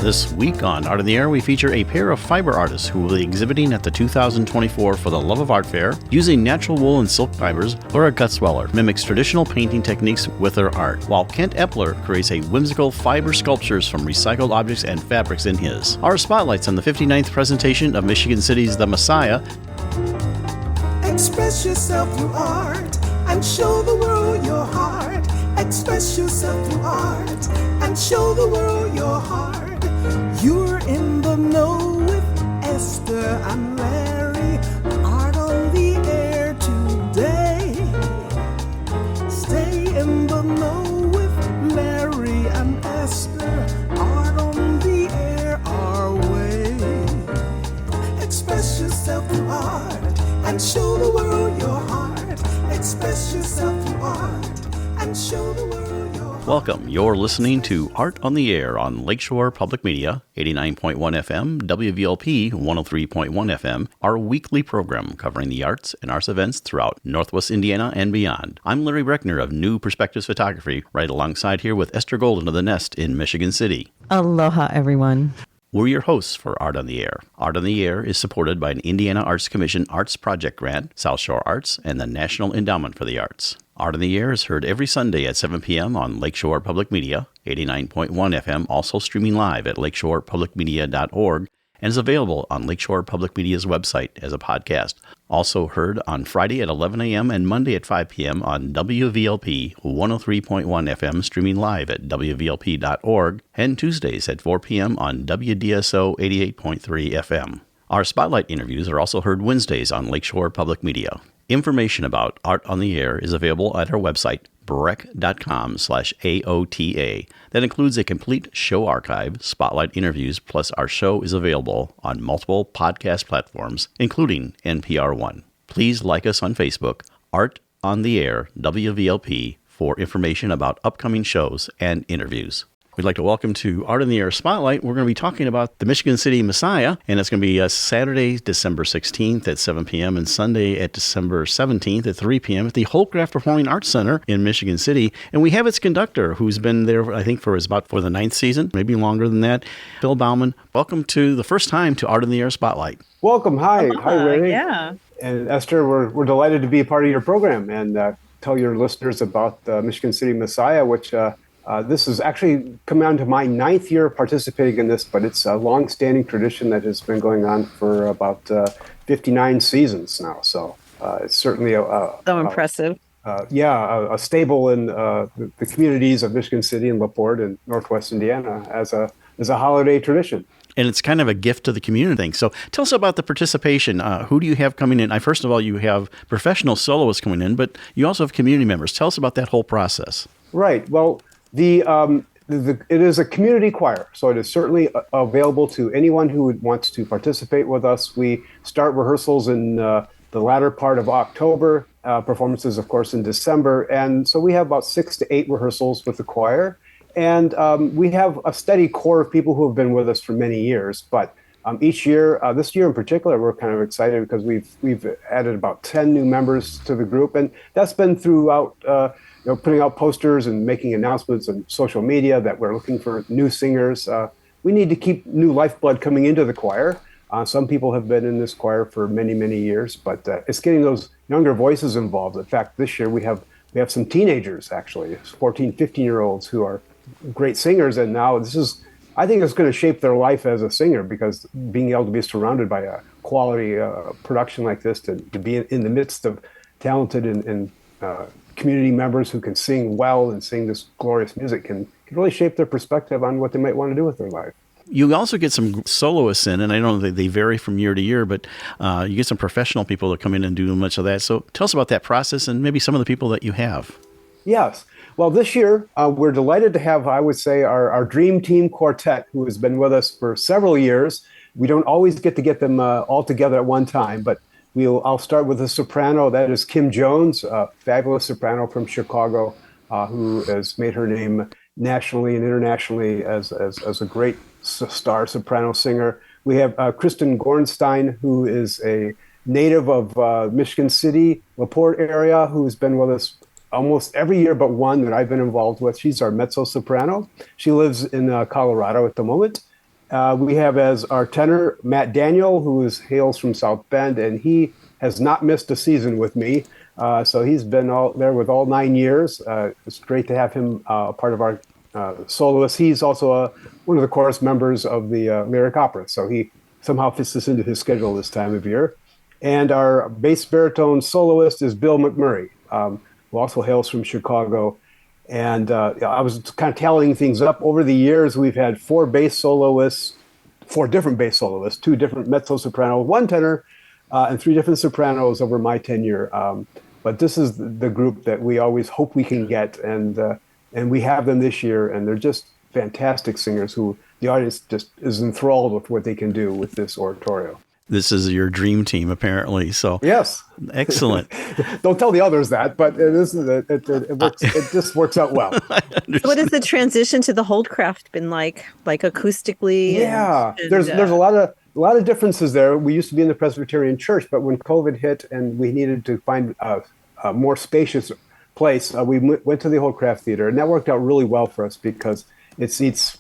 This week on Art in the Air, we feature a pair of fiber artists who will be exhibiting at the 2024 For the Love of Art Fair. Using natural wool and silk fibers, Laura Gutzwiller mimics traditional painting techniques with her art, while Kent Epler creates a whimsical fiber sculptures from recycled objects and fabrics in his. Our spotlights on the 59th presentation of Michigan City's The Messiah. Express yourself through art and show the world your heart. Express yourself through art and show the world your heart. You're in the know with Esther and Larry. Art on the air today. Stay in the know with Larry and Esther. Art on the air our way. Express yourself through art and show the world your heart. Express yourself through art and show the world your heart. Welcome. You're listening to Art on the Air on Lakeshore Public Media, 89.1 FM, WVLP 103.1 FM, our weekly program covering the arts and arts events throughout Northwest Indiana and beyond. I'm Larry Breckner of New Perspectives Photography, right alongside here with Esther Golden of The Nest in Michigan City. Aloha, everyone. We're your hosts for Art on the Air. Art on the Air is supported by an Indiana Arts Commission Arts Project Grant, South Shore Arts, and the National Endowment for the Arts. Art on the Air is heard every Sunday at 7 p.m. on Lakeshore Public Media, 89.1 FM, also streaming live at lakeshorepublicmedia.org, and is available on Lakeshore Public Media's website as a podcast. Also heard on Friday at 11 a.m. and Monday at 5 p.m. on WVLP 103.1 FM, streaming live at WVLP.org, and Tuesdays at 4 p.m. on WDSO 88.3 FM. Our spotlight interviews are also heard Wednesdays on Lakeshore Public Media. Information about Art on the Air is available at our website, breck.com/AOTA. That includes a complete show archive, spotlight interviews, plus our show is available on multiple podcast platforms, including NPR One. Please like us on Facebook, Art on the Air, WVLP, for information about upcoming shows and interviews. We'd like to welcome to Art in the Air Spotlight. We're going to be talking about the Michigan City Messiah, and it's going to be Saturday, December 16th at 7 p.m. and Sunday at December 17th at 3 p.m. at the Holdcraft Performing Arts Center in Michigan City. And we have its conductor, who's been there, I think, for the 9th season, maybe longer than that, Bill Bauman. Welcome to the first time to Art in the Air Spotlight. Welcome. Hi. Hi, Larry. Yeah. And Esther, we're delighted to be a part of your program and tell your listeners about the Michigan City Messiah, which this is actually coming on to my 9th year participating in this, but it's a long-standing tradition that has been going on for about 59 seasons now. So it's certainly impressive. A staple in the communities of Michigan City and LaPorte and Northwest Indiana as a holiday tradition. And it's kind of a gift to the community thing. So tell us about the participation. Who do you have coming in? First of all, you have professional soloists coming in, but you also have community members. Tell us about that whole process. Right. Well, it is a community choir, so it is certainly available to anyone who wants to participate with us. We start rehearsals in the latter part of October, performances, of course, in December. And so we have about 6 to 8 rehearsals with the choir. And we have a steady core of people who have been with us for many years. But each year, this year in particular, we're kind of excited because we've added about 10 new members to the group. And that's been throughout putting out posters and making announcements on social media that we're looking for new singers. We need to keep new lifeblood coming into the choir. Some people have been in this choir for many, many years, but it's getting those younger voices involved. In fact, this year we have some teenagers, actually, 14, 15-year-olds who are great singers. And now I think it's going to shape their life as a singer, because being able to be surrounded by a quality production like this, to be in the midst of talented and community members who can sing well and sing this glorious music can really shape their perspective on what they might want to do with their life. You also get some soloists in, and I know they vary from year to year, but you get some professional people that come in and do much of that. So tell us about that process and maybe some of the people that you have. Yes. Well, this year, we're delighted to have, I would say, our Dream Team Quartet, who has been with us for several years. We don't always get them all together at one time, but I'll start with a soprano. That is Kim Jones, a fabulous soprano from Chicago, who has made her name nationally and internationally as a great star soprano singer. We have Kristen Gornstein, who is a native of Michigan City, LaPorte area, who's been with us almost every year but one that I've been involved with. She's our mezzo soprano. She lives in Colorado at the moment. We have as our tenor Matt Daniel, who hails from South Bend, and he has not missed a season with me. So he's been there with all 9 years. It's great to have him part of our soloists. He's also one of the chorus members of the Lyric Opera, so he somehow fits this into his schedule this time of year. And our bass baritone soloist is Bill McMurray, who also hails from Chicago. And I was kind of tallying things up. Over the years, we've had four different bass soloists, 2 different mezzo-soprano, 1 tenor, and 3 different sopranos over my tenure. But this is the group that we always hope we can get, and we have them this year, and they're just fantastic singers who the audience just is enthralled with what they can do with this oratorio. This is your dream team, apparently. So yes, excellent. Don't tell the others that, but it just works out well. So what has the transition to the Holdcraft been like acoustically? Yeah, there's a lot of differences there. We used to be in the Presbyterian Church, but when COVID hit and we needed to find a more spacious place, we went to the Holdcraft Theater, and that worked out really well for us because it seats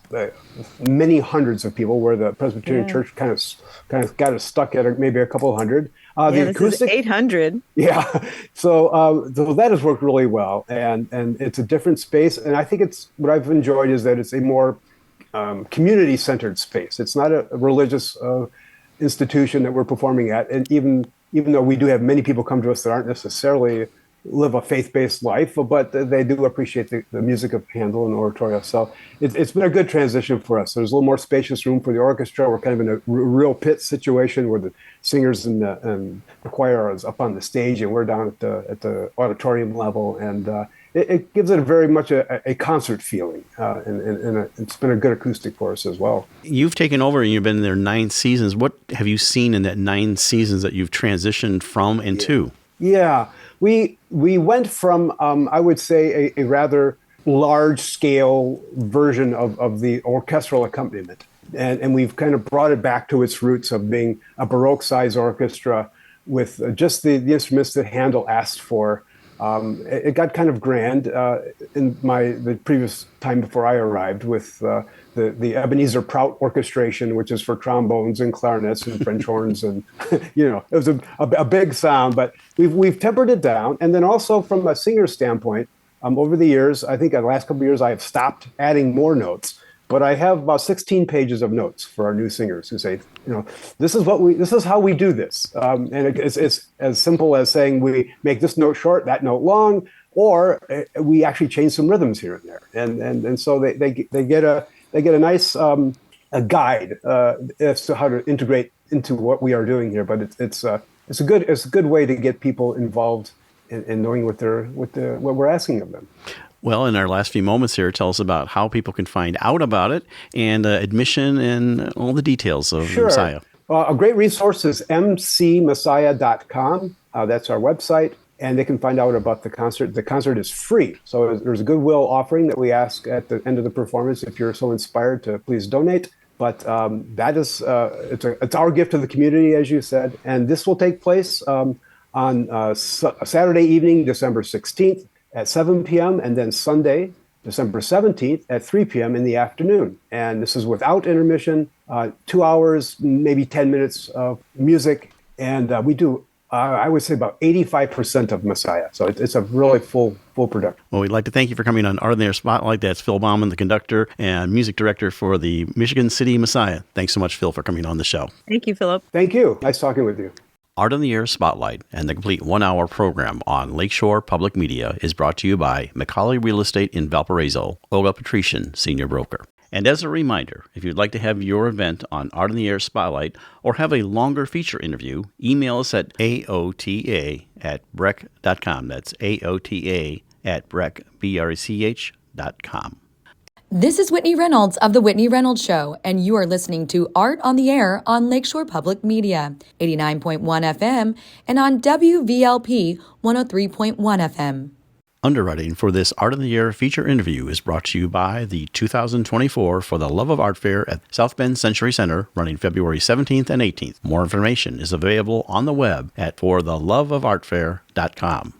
many hundreds of people, where the Presbyterian Church kind of got us stuck at maybe a couple hundred. The acoustic, this is 800. Yeah, so that has worked really well, and it's a different space, and I think what I've enjoyed is that it's a more community-centered space. It's not a religious institution that we're performing at, and even though we do have many people come to us that aren't necessarily live a faith-based life, but they do appreciate the music of Handel and oratorio. So it's been a good transition for us. There's a little more spacious room for the orchestra. We're kind of in a real pit situation where the singers and the choir is up on the stage, and we're down at the auditorium level, and it gives it very much a concert feeling, and it's been a good acoustic for us as well. You've taken over and you've been there 9 seasons. What have you seen in that 9 seasons that you've transitioned from and to? Yeah, we went from, I would say, a rather large-scale version of the orchestral accompaniment. And we've kind of brought it back to its roots of being a Baroque-size orchestra with just the instruments that Handel asked for. It got kind of grand in the previous time before I arrived with the Ebenezer Prout orchestration, which is for trombones and clarinets and French horns, and it was a big sound. But we've tempered it down, and then also from a singer standpoint, over the years, I think in the last couple of years, I have stopped adding more notes. But I have about 16 pages of notes for our new singers who say, this is how we do this, and it's as simple as saying we make this note short, that note long, or we actually change some rhythms here and there, and so they get a nice a guide as to how to integrate into what we are doing here. But it's a good way to get people involved in knowing what we're asking of them. Well, in our last few moments here, tell us about how people can find out about it and admission and all the details of Messiah. A great resource is mcmessiah.com. That's our website, and they can find out about the concert. The concert is free, so there's a goodwill offering that we ask at the end of the performance. If you're so inspired, to please donate. But that is it's our gift to the community, as you said, and this will take place on Saturday evening, December 16th. At 7 p.m. and then Sunday, December 17th at 3 p.m. in the afternoon. And this is without intermission, 2 hours, maybe 10 minutes of music. And we do, I would say, about 85% of Messiah. So it's a really full production. Well, we'd like to thank you for coming on Art on the Air Spotlight. That's Phil Bauman, the conductor and music director for the Michigan City Messiah. Thanks so much, Phil, for coming on the show. Thank you, Philip. Thank you. Nice talking with you. Art on the Air Spotlight and the complete 1-hour program on Lakeshore Public Media is brought to you by McCauley Real Estate in Valparaiso, Olga Patrician, Senior Broker. And as a reminder, if you'd like to have your event on Art on the Air Spotlight or have a longer feature interview, email us at aota@brech.com. That's aota@brech.com. This is Whitney Reynolds of The Whitney Reynolds Show, and you are listening to Art on the Air on Lakeshore Public Media, 89.1 FM, and on WVLP 103.1 FM. Underwriting for this Art on the Air feature interview is brought to you by the 2024 For the Love of Art Fair at South Bend Century Center, running February 17th and 18th. More information is available on the web at fortheloveofartfair.com.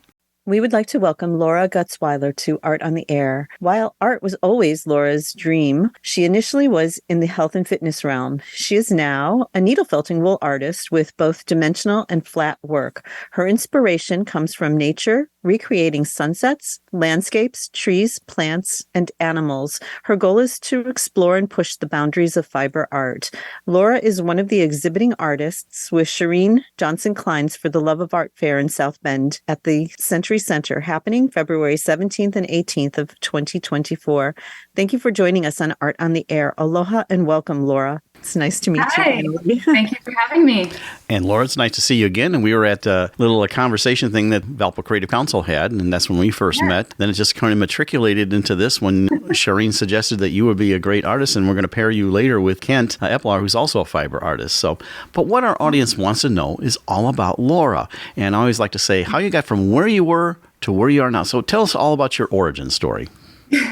We would like to welcome Laura Gutzwiller to Art on the Air. While art was always Laura's dream, she initially was in the health and fitness realm. She is now a needle felting wool artist with both dimensional and flat work. Her inspiration comes from nature, recreating sunsets, landscapes, trees, plants, and animals. Her goal is to explore and push the boundaries of fiber art. Laura is one of the exhibiting artists with Shireen Johnson-Klein's For the Love of Art Fair in South Bend at the Century Center, happening February 17th and 18th of 2024. Thank you for joining us on Art on the Air. Aloha and welcome, Laura. It's nice to meet you. Thank you for having me. And Laura, it's nice to see you again. And we were at a little conversation thing that Valpo Creative Council had, and that's when we first met. Then it just kind of matriculated into this when Shireen suggested that you would be a great artist, and we're going to pair you later with Kent Epler, who's also a fiber artist. So, but what our audience wants to know is all about Laura. And I always like to say how you got from where you were to where you are now. So tell us all about your origin story.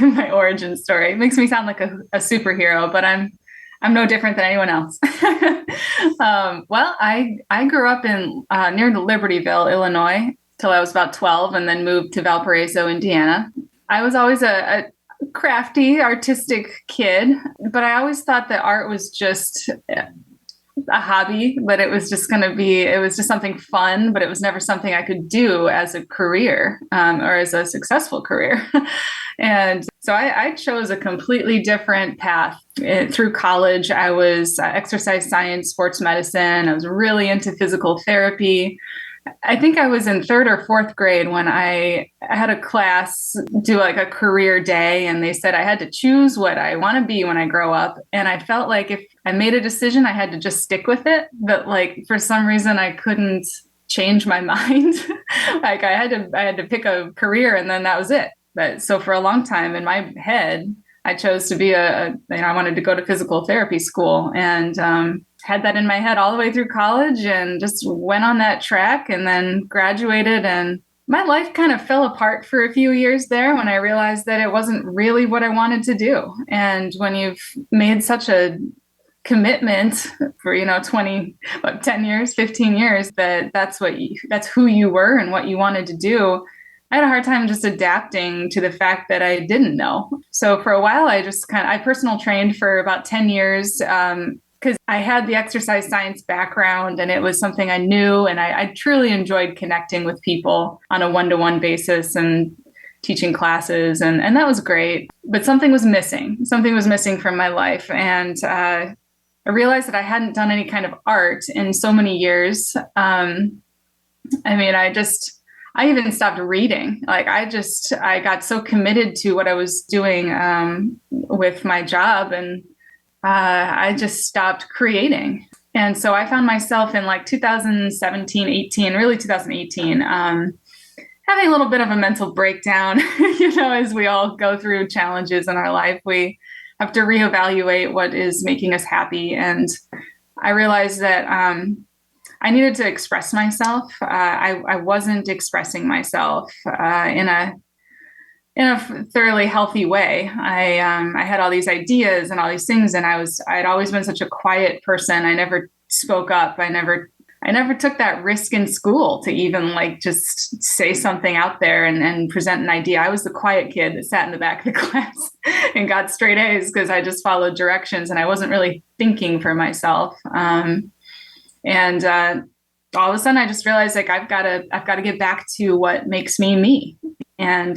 My origin story. It makes me sound like a superhero, but I'm no different than anyone else. Well, I grew up in near Libertyville, Illinois, till I was about 12, and then moved to Valparaiso, Indiana. I was always a crafty, artistic kid, but I always thought that art was just a hobby, but it was just something fun, but it was never something I could do as a career or as a successful career. And so I chose a completely different path. Through college, I was exercise science, sports medicine. I was really into physical therapy. I think I was in 3rd or 4th grade when I had a class do like a career day, and they said I had to choose what I want to be when I grow up. And I felt like if I made a decision, I had to just stick with it. But like for some reason, I couldn't change my mind. Like I had to pick a career, and then that was it. But so for a long time in my head, I chose to be I wanted to go to physical therapy school, and had that in my head all the way through college, and just went on that track, and then graduated. And my life kind of fell apart for a few years there when I realized that it wasn't really what I wanted to do. And when you've made such a commitment for 10 years, 15 years, that's who you were and what you wanted to do, I had a hard time just adapting to the fact that I didn't know. So for a while, I personal trained for about 10 years because I had the exercise science background, and it was something I knew, and I truly enjoyed connecting with people on a one-to-one basis and teaching classes, and that was great. But something was missing. Something was missing from my life, and I realized that I hadn't done any kind of art in so many years. I even stopped reading. Like I got so committed to what I was doing with my job, and I just stopped creating. And so I found myself in like 2017, 18, really 2018, having a little bit of a mental breakdown. As we all go through challenges in our life, we have to reevaluate what is making us happy. And I realized that I needed to express myself. I wasn't expressing myself in a thoroughly healthy way. I had all these ideas and all these things, and I'd always been such a quiet person. I never spoke up. I never took that risk in school to even just say something out there and present an idea. I was the quiet kid that sat in the back of the class and got straight A's because I just followed directions, and I wasn't really thinking for myself. And all of a sudden, I just realized I've got to get back to what makes me. And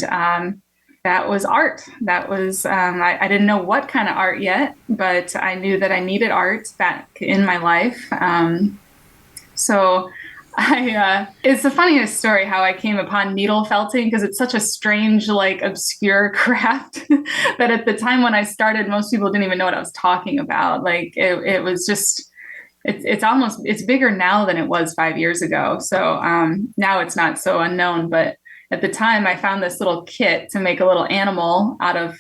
that was art. That was I didn't know what kind of art yet, but I knew that I needed art back in my life. So it's the funniest story how I came upon needle felting, because it's such a strange, obscure craft that at the time when I started, most people didn't even know what I was talking about. It was just. It's bigger now than it was 5 years ago. So now it's not so unknown, but at the time I found this little kit to make a little animal out of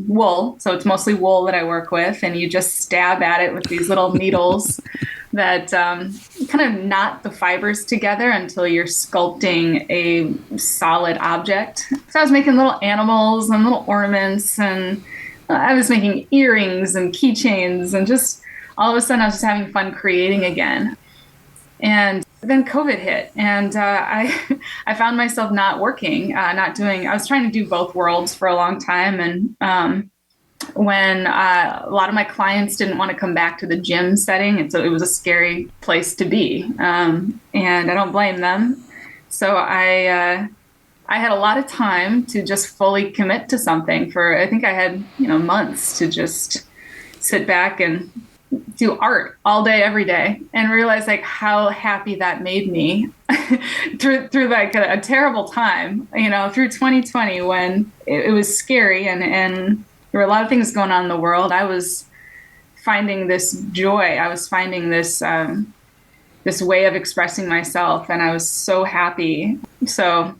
wool. So it's mostly wool that I work with, and you just stab at it with these little needles that kind of knot the fibers together until you're sculpting a solid object. So I was making little animals and little ornaments, and I was making earrings and keychains, and just all of a sudden I was just having fun creating again. And then COVID hit, and I I found myself not working, not doing. I was trying to do both worlds for a long time, and when a lot of my clients didn't want to come back to the gym setting, and so it was a scary place to be, and I don't blame them. So I had a lot of time to just fully commit to something. For I think I had months to just sit back and do art all day, every day, and realize like how happy that made me through like a terrible time, through 2020 when it was scary and there were a lot of things going on in the world. I was finding this joy. I was finding this this way of expressing myself, and I was so happy. So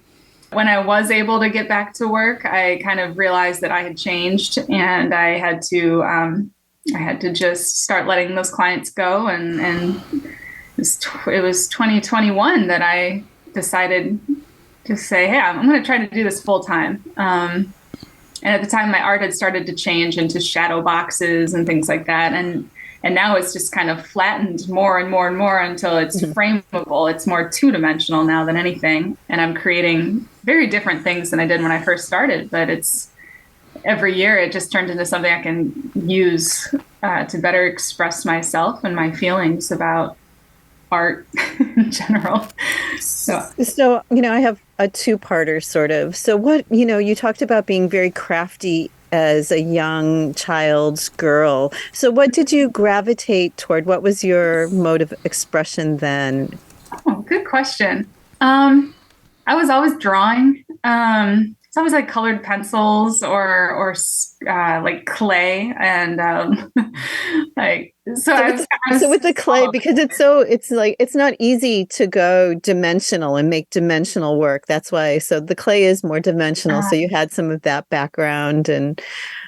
when I was able to get back to work, I kind of realized that I had changed, and I had to just start letting those clients go. And it was 2021 that I decided to say, hey, I'm going to try to do this full time. And at the time, my art had started to change into shadow boxes and things like that. And now it's just kind of flattened more and more and more until it's frameable. It's more two-dimensional now than anything. And I'm creating very different things than I did when I first started. But it's every year it just turned into something I can use to better express myself and my feelings about art in general. So I have a two-parter sort of. So what, you talked about being very crafty as a young child girl. So what did you gravitate toward? What was your mode of expression then? Oh, good question. I was always drawing. It's always like colored pencils or like clay and so with the clay, because it's not easy to go dimensional and make dimensional work. That's why. So the clay is more dimensional. So you had some of that background and.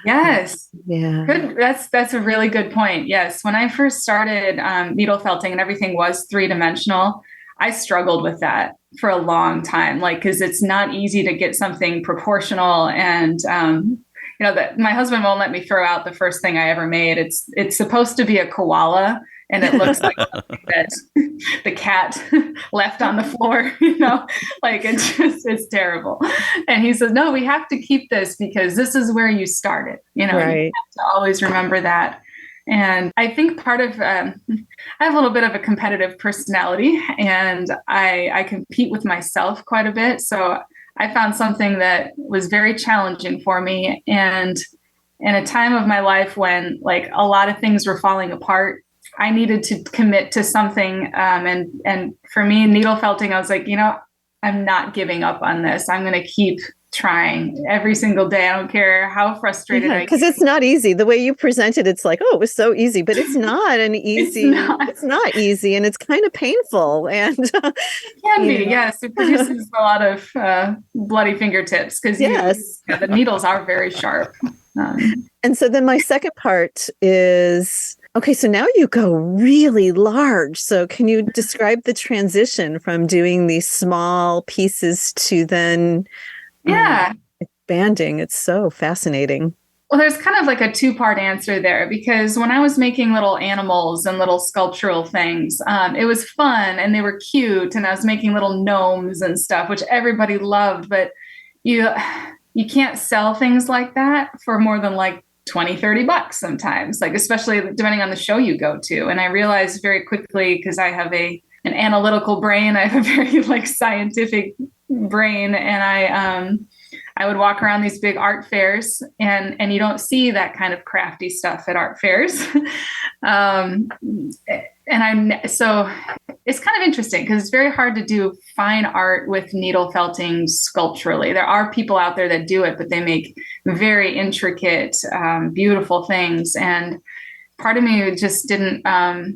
Yes. Yeah. Good. That's a really good point. Yes. When I first started needle felting and everything was 3-dimensional, I struggled with that for a long time, because it's not easy to get something proportional. And, that my husband won't let me throw out the first thing I ever made. It's supposed to be a koala, and it looks like that the cat left on the floor, it's terrible. And he says, no, we have to keep this because this is where you started, Right. You have to always remember that. And I think part of, I have a little bit of a competitive personality, and I compete with myself quite a bit. So I found something that was very challenging for me. And in a time of my life when a lot of things were falling apart, I needed to commit to something. And for me, needle felting, I was like, I'm not giving up on this. I'm going to keep trying every single day. I don't care how frustrated I get. Because it's not easy. The way you presented, it's like, oh, it was so easy, but it's not an easy. It's not easy, and it's kind of painful. And it can be, yes. It produces a lot of bloody fingertips because the needles are very sharp. And so then my second part is, okay, so now you go really large. So can you describe the transition from doing these small pieces to then expanding? It's so fascinating. Well, there's kind of like a two-part answer there, because when I was making little animals and little sculptural things, it was fun and they were cute, and I was making little gnomes and stuff, which everybody loved, but you can't sell things like that for more than $20-$30 sometimes, especially depending on the show you go to. And I realized very quickly, because I have an analytical brain, I have a very scientific brain, and I would walk around these big art fairs, and you don't see that kind of crafty stuff at art fairs. So it's kind of interesting because it's very hard to do fine art with needle felting sculpturally. There are people out there that do it, but they make very intricate, beautiful things. And part of me just didn't, I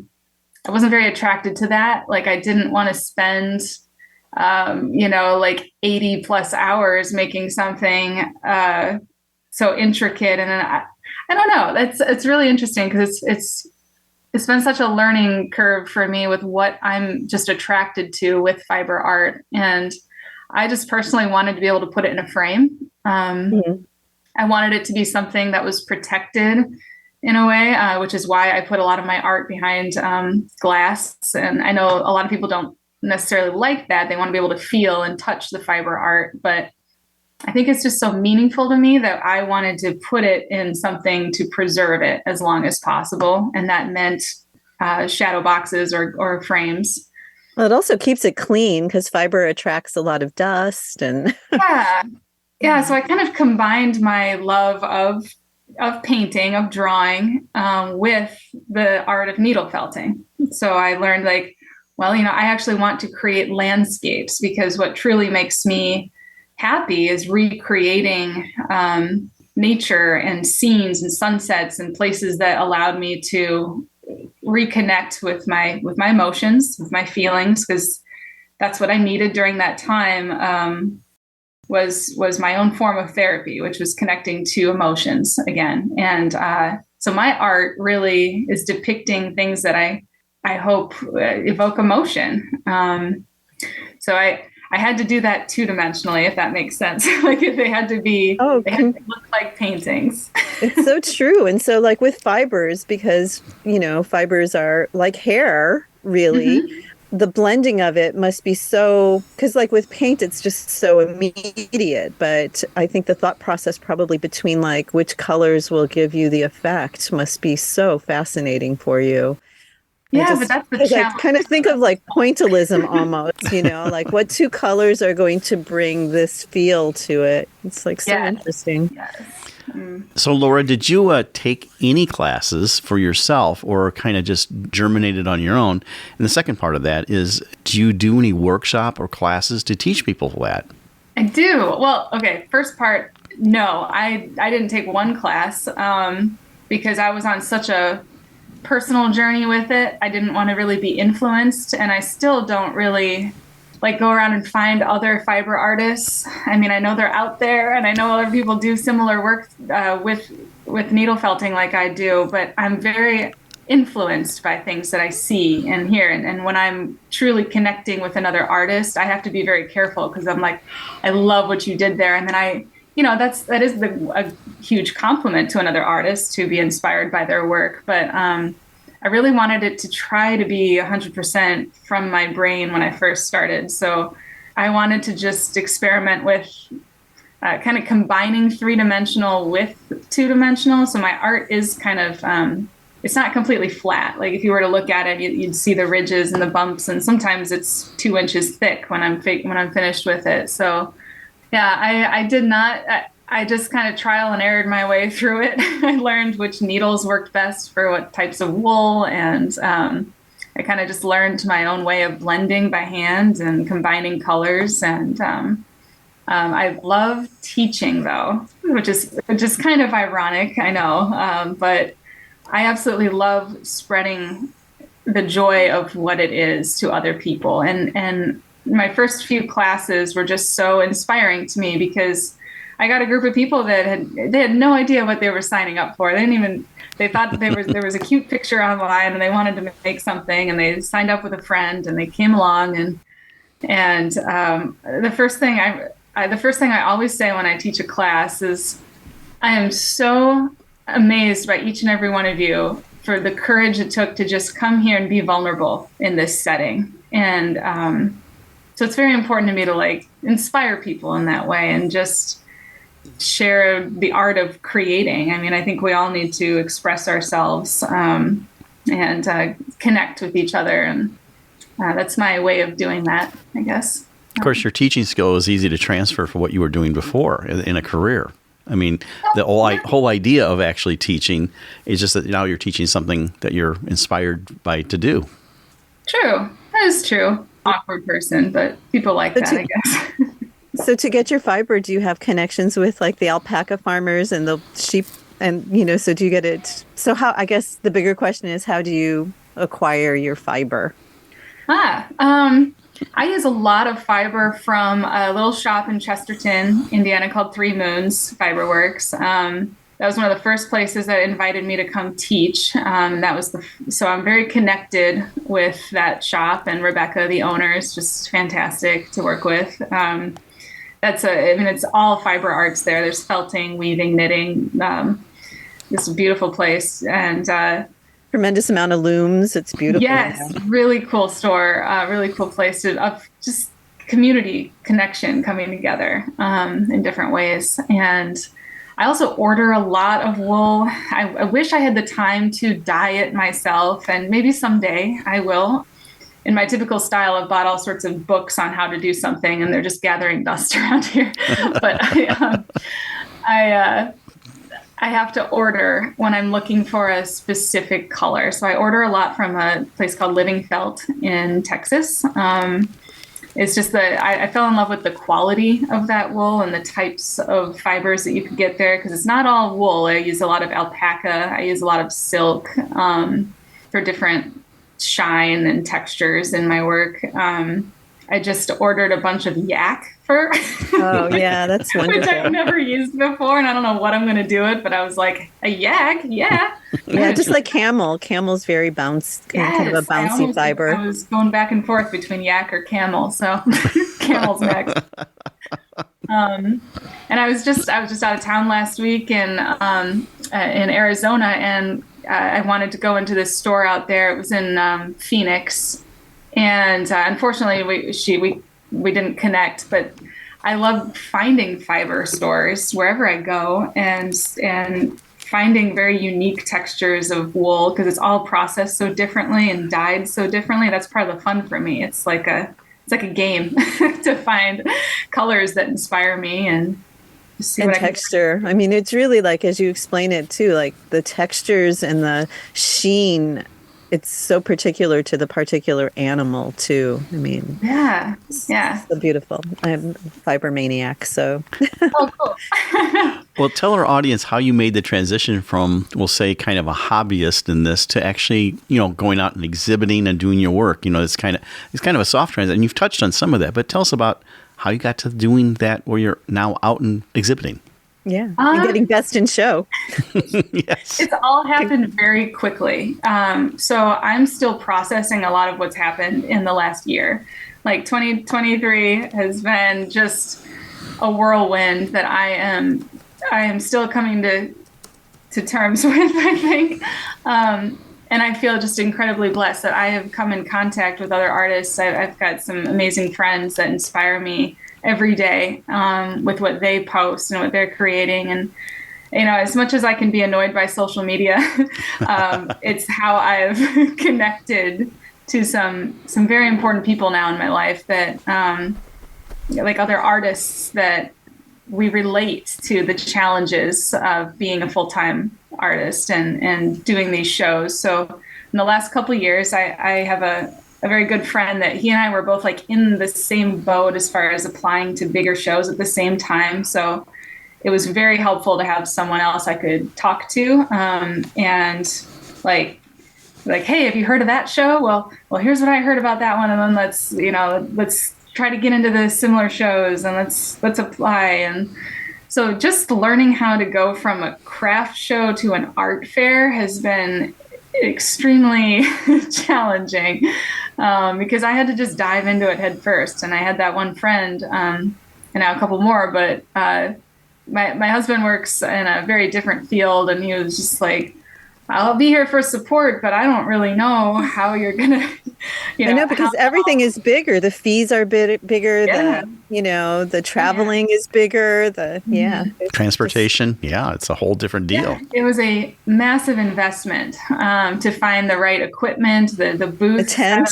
wasn't very attracted to that. I didn't want to spend 80 plus hours making something so intricate. And then I don't know, it's really interesting because it's been such a learning curve for me with what I'm just attracted to with fiber art. And I just personally wanted to be able to put it in a frame. I wanted it to be something that was protected in a way, which is why I put a lot of my art behind glass. And I know a lot of people don't necessarily like that. They want to be able to feel and touch the fiber art, but I think it's just so meaningful to me that I wanted to put it in something to preserve it as long as possible. And that meant shadow boxes or frames. Well, it also keeps it clean because fiber attracts a lot of dust and yeah. So I kind of combined my love of painting, of drawing, with the art of needle felting. So I learned like, well, I actually want to create landscapes, because what truly makes me happy is recreating nature and scenes and sunsets and places that allowed me to reconnect with my emotions, with my feelings, because that's what I needed during that time. Was my own form of therapy, which was connecting to emotions again. And so my art really is depicting things that I hope evoke emotion. So I had to do that two-dimensionally, if that makes sense. Like if they had to be, they had to look like paintings. It's so true. And so like with fibers, because, fibers are like hair, really. Mm-hmm. The blending of it must be so, because like with paint, it's just so immediate. But I think the thought process probably between like which colors will give you the effect must be so fascinating for you. Yeah, but that's the challenge. I kind of think of like pointillism almost, like what two colors are going to bring this feel to it. It's like so interesting. Yes. So, Laura, did you take any classes for yourself or kind of just germinated on your own? And the second part of that is, do you do any workshop or classes to teach people that? I do. Well, okay, first part, no. I didn't take one class because I was on such a personal journey with it. I didn't want to really be influenced, and I still don't really go around and find other fiber artists. I mean, I know they're out there, and I know other people do similar work with needle felting like I do, but I'm very influenced by things that I see and hear. And when I'm truly connecting with another artist, I have to be very careful, because I'm like, I love what you did there. And then that is a huge compliment to another artist to be inspired by their work. But I really wanted it to try to be 100% from my brain when I first started. So I wanted to just experiment with kind of combining 3-dimensional with 2-dimensional. So my art is kind of, it's not completely flat. Like if you were to look at it, you'd see the ridges and the bumps, and sometimes it's 2 inches thick when I'm finished with it. So yeah, I did not. I just kind of trial and errored my way through it. I learned which needles worked best for what types of wool, and I kind of just learned my own way of blending by hand and combining colors. And I love teaching, though, which is kind of ironic, I know, but I absolutely love spreading the joy of what it is to other people. And my first few classes were just so inspiring to me, because I got a group of people that had no idea what they were signing up for. They thought there was a cute picture online, and they wanted to make something, and they signed up with a friend, and they came along, and the first thing I always say when I teach a class is, I am so amazed by each and every one of you for the courage it took to just come here and be vulnerable in this setting. And so it's very important to me to inspire people in that way and just share the art of creating. I mean, I think we all need to express ourselves and connect with each other. And that's my way of doing that, I guess. Of course, your teaching skill is easy to transfer for what you were doing before in a career. I mean, the whole idea of actually teaching is just that now you're teaching something that you're inspired by to do. True. That is true. Awkward person, but people like that, I guess. So to get your fiber, do you have connections with the alpaca farmers and the sheep? And, so do you get it? So how, I guess the bigger question is, how do you acquire your fiber? I use a lot of fiber from a little shop in Chesterton, Indiana called 3 Moons Fiberworks. That was one of the first places that invited me to come teach. So I'm very connected with that shop, and Rebecca, the owner, is just fantastic to work with. It's all fiber arts there. There's felting, weaving, knitting. this beautiful place. And tremendous amount of looms. It's beautiful. yes, really cool store, really cool place of just community connection coming together in different ways. And I also order a lot of wool. I wish I had the time to dye it myself, and maybe someday I will. In my typical style, I've bought all sorts of books on how to do something, and they're just gathering dust around here. But I have to order when I'm looking for a specific color. So I order a lot from a place called Living Felt in Texas. It's just that I fell in love with the quality of that wool and the types of fibers that you could get there, because it's not all wool. I use a lot of alpaca. I use a lot of silk for different shine and textures in my work. I just ordered a bunch of yak fur. Oh, yeah, that's wonderful. Which I've never used before, and I don't know what I'm going to do it, but I was like, a yak? Yeah. Yeah, just like camel. Camel's very kind of a bouncy fiber. I was going back and forth between yak or camel, so camel's next. And I was just out of town last week in Arizona, and I wanted to go into this store out there. It was in Phoenix, and unfortunately we didn't connect. But I love finding fiber stores wherever I go, and finding very unique textures of wool, because it's all processed so differently and dyed so differently. That's part of the fun for me. It's like a game to find colors that inspire me and see and what texture. I mean, it's really like, as you explain it too, like the textures and the sheen. It's so particular to the particular animal too. I mean, yeah, so beautiful. I'm a fiber maniac, so. Oh, cool. Well, tell our audience how you made the transition from, we'll say, kind of a hobbyist in this to actually, going out and exhibiting and doing your work. It's kind of a soft transition, and you've touched on some of that. But tell us about how you got to doing that, where you're now out and exhibiting. Yeah, and getting best in show. Yes. It's all happened very quickly. So I'm still processing a lot of what's happened in the last year. Like 2023 has been just a whirlwind that I am still coming to terms with, I think. And I feel just incredibly blessed that I have come in contact with other artists. I've got some amazing friends that inspire me every day with what they post and what they're creating. And, as much as I can be annoyed by social media, it's how I've connected to some very important people now in my life that, like other artists, that we relate to the challenges of being a full-time artist and doing these shows. So in the last couple of years, I have a very good friend that he and I were both like in the same boat as far as applying to bigger shows at the same time. So it was very helpful to have someone else I could talk to, and like, hey, have you heard of that show? Well, here's what I heard about that one. And then let's try to get into the similar shows, and let's apply. And so just learning how to go from a craft show to an art fair has been extremely challenging, because I had to just dive into it head first. And I had that one friend, and now a couple more, but my husband works in a very different field, and he was just like, I'll be here for support, but I don't really know how you're gonna. I know, because everything is bigger. The fees are bigger. Yeah. The traveling is bigger. Transportation. It's a whole different deal. Yeah, it was a massive investment to find the right equipment, the booth. The tent.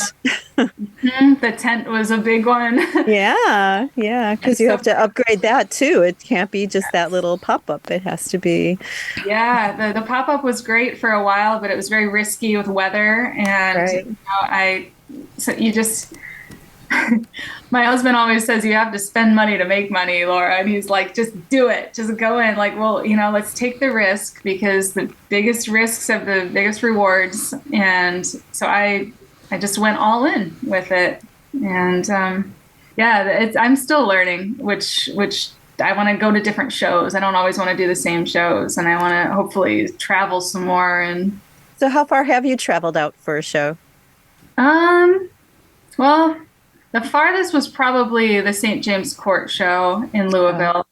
The tent was a big one. Yeah, because you have to upgrade that too. It can't be just that little pop-up. It has to be. Yeah, the pop-up was great for a while, but it was very risky with weather. And my husband always says you have to spend money to make money, Laura. And he's like, just do it. Just go in. Like, well, let's take the risk, because the biggest risks have the biggest rewards. And so I just went all in with it. And I'm still learning, which I want to go to different shows. I don't always want to do the same shows, and I want to hopefully travel some more. And so how far have you traveled out for a show? Well, the farthest was probably the St. James Court show in Louisville.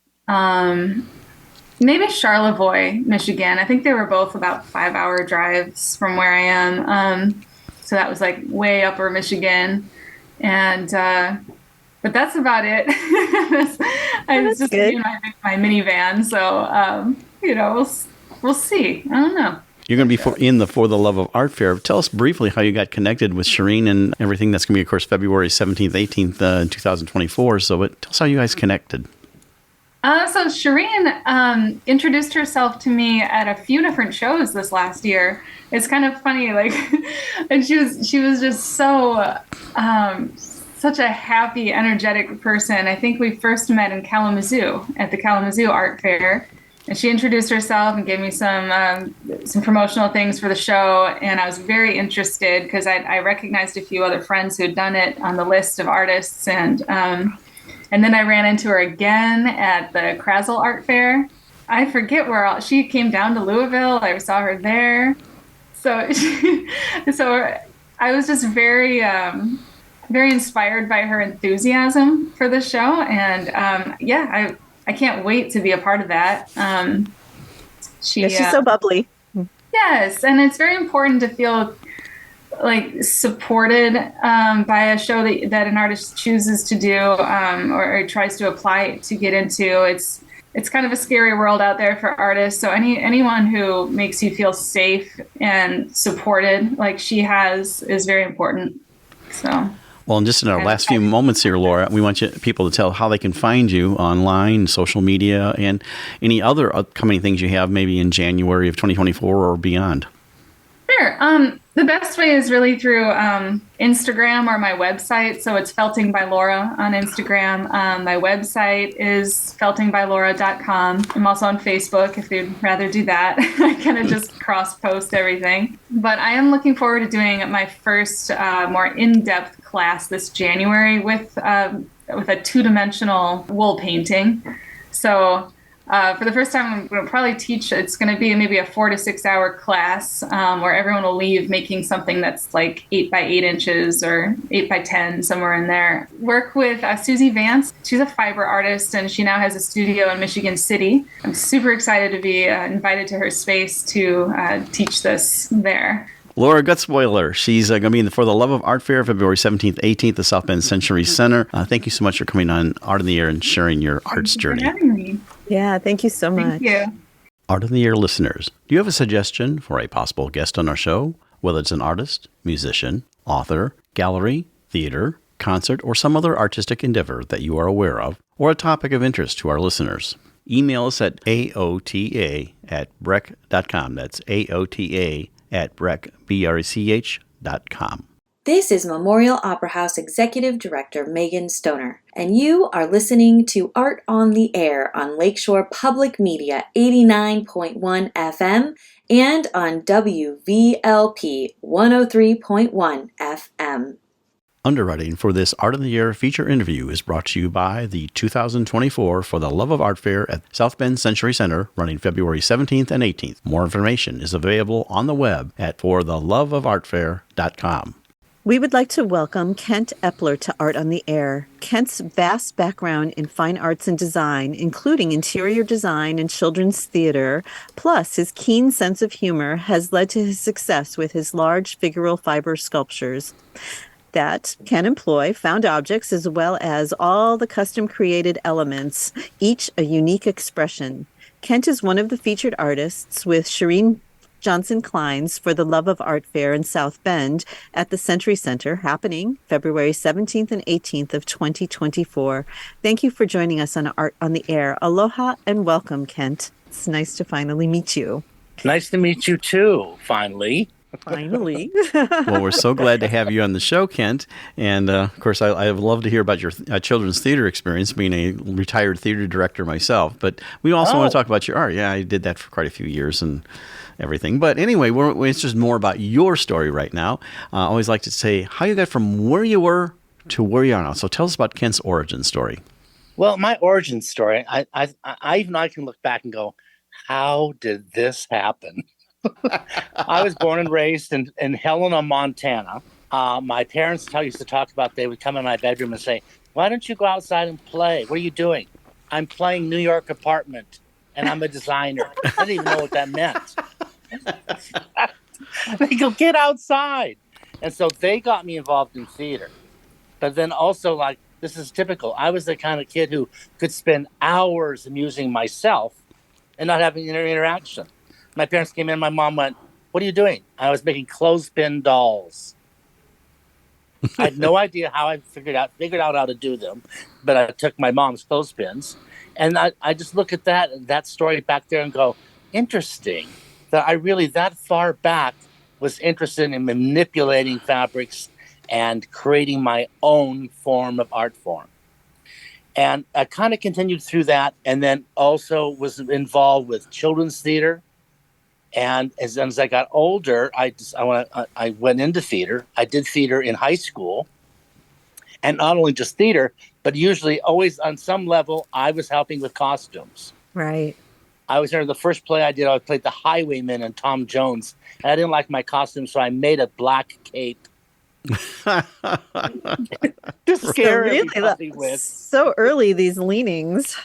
maybe Charlevoix, Michigan. I think they were both about 5-hour drives from where I am. So that was like way upper Michigan. And, but that's about it. I was just in my minivan. So, we'll see. I don't know. You're going to be in the For the Love of Art Fair. Tell us briefly how you got connected with Shireen and everything. That's going to be, of course, February 17th, 18th, 2024. So tell us how you guys connected. So Shireen introduced herself to me at a few different shows this last year. It's kind of funny, and she was just so such a happy, energetic person. I think we first met in Kalamazoo at the Kalamazoo Art Fair. And she introduced herself and gave me some promotional things for the show. And I was very interested because I recognized a few other friends who had done it on the list of artists. And then I ran into her again at the Krazel Art Fair. I forget where she came down to Louisville. I saw her there. So I was just very, very inspired by her enthusiasm for the show. And I can't wait to be a part of that. She's so bubbly. Yes, and it's very important to feel like supported by a show that an artist chooses to do or tries to apply to get into. It's kind of a scary world out there for artists. So anyone who makes you feel safe and supported like she has is very important. So. Well, and just in our last few moments here, Laura, we want people to tell how they can find you online, social media, and any other upcoming things you have maybe in January of 2024 or beyond. Sure. The best way is really through Instagram or my website. So it's Felting by Laura on Instagram. My website is feltingbylaura.com. I'm also on Facebook if you'd rather do that. I kind of just cross-post everything. But I am looking forward to doing my first more in-depth class this January with a two-dimensional wool painting. So for the first time, I'm going to probably teach, it's going to be maybe a 4 to 6 hour class where everyone will leave making something that's like 8 by 8 inches or 8 by 10, somewhere in there. Work with Susie Vance. She's a fiber artist and she now has a studio in Michigan City. I'm super excited to be invited to her space to teach this there. Laura Gutzwiller, she's going to be in the For the Love of Art Fair, February 17th, 18th, the South Bend Century Center. Thank you so much for coming on Art in the Air and sharing your arts journey. Thank you for having me. Yeah, thank you so much. Thank you. Art in the Air listeners, do you have a suggestion for a possible guest on our show? Whether it's an artist, musician, author, gallery, theater, concert, or some other artistic endeavor that you are aware of, or a topic of interest to our listeners. Email us at aota@brech.com. That's aota@brech.com. This is Memorial Opera House Executive Director Megan Stoner, and you are listening to Art on the Air on Lakeshore Public Media 89.1 FM and on WVLP 103.1 FM. Underwriting for this Art in the Air feature interview is brought to you by the 2024 For the Love of Art Fair at South Bend Century Center, running February 17th and 18th. More information is available on the web at fortheloveofartfair.com. We would like to welcome Kent Epler to Art on the Air. Kent's vast background in fine arts and design, including interior design and children's theater, plus his keen sense of humor, has led to his success with his large figural fiber sculptures that can employ found objects as well as all the custom-created elements, each a unique expression. Kent is one of the featured artists with Shireen Johnson Klein's For the Love of Art Fair in South Bend at the Century Center, happening February 17th and 18th of 2024. Thank you for joining us on Art on the Air. Aloha and welcome, Kent. It's nice to finally meet you. Nice to meet you too, finally. Finally. Well, we're so glad to have you on the show, Kent. And, of course, I would love to hear about your children's theater experience, being a retired theater director myself. But we also want to talk about your art. Yeah, I did that for quite a few years and everything. But anyway, it's just more about your story right now. I always like to say how you got from where you were to where you are now. So tell us about Kent's origin story. Well, my origin story, I can look back and go, how did this happen? I was born and raised in Helena, Montana. My parents used to talk about, they would come in my bedroom and say, why don't you go outside and play? What are you doing? I'm playing New York Apartment. and I'm a designer. I didn't even know what that meant. They go, get outside. And so they got me involved in theater. But then also, like, this is typical. I was the kind of kid who could spend hours amusing myself and not having any interaction. My parents came in, my mom went, what are you doing? I was making clothespin dolls. I had no idea how I figured out how to do them, but I took my mom's clothespins, and I just look at that story back there and go, interesting that I really that far back was interested in manipulating fabrics and creating my own form of art form. And I kind of continued through that, and then also was involved with children's theater. And as I got older, I went into theater. I did theater in high school, and not only just theater, but usually always on some level, I was helping with costumes. Right. I was there. The first play I did, I played the Highwayman and Tom Jones, and I didn't like my costume, so I made a black cape. To scare everybody with. So early, these leanings.